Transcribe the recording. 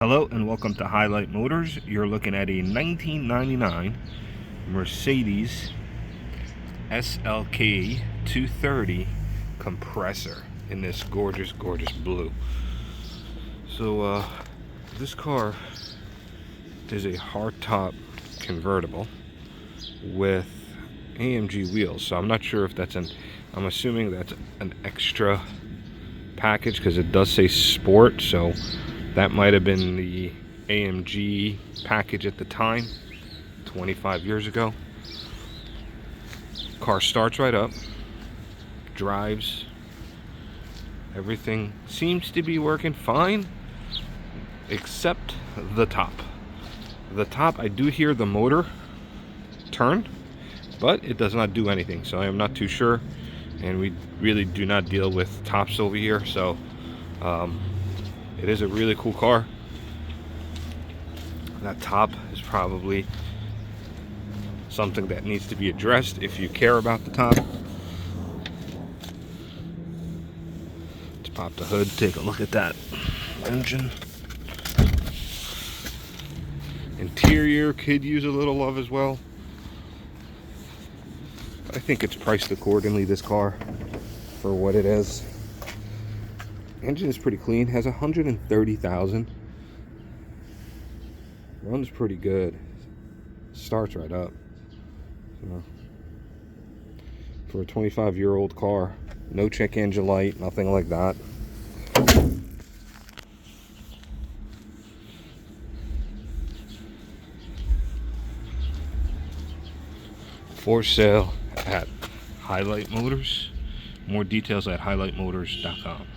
Hello and welcome to Highlight Motors. You're looking at a 1999 Mercedes SLK230 compressor in this gorgeous blue. So this car is a hardtop convertible with AMG wheels. So I'm not sure if that's I'm assuming that's an extra package because it does say sport, so that might have been the AMG package at the time, 25 years ago. Car starts right up, drives, everything seems to be working fine, except the top. The top, I do hear the motor turn, but it does not do anything, so I am not too sure, and we really do not deal with tops over here, so it is a really cool car. That top is probably something that needs to be addressed if you care about the top. Let's pop the hood, take a look at that engine. Interior could use a little love as well. I think it's priced accordingly, this car, for what it is. Engine is pretty clean, has 130,000. Runs pretty good. Starts right up. So, for a 25-year-old car, no check engine light, nothing like that. For sale at Highlight Motors. More details at highlightmotors.com.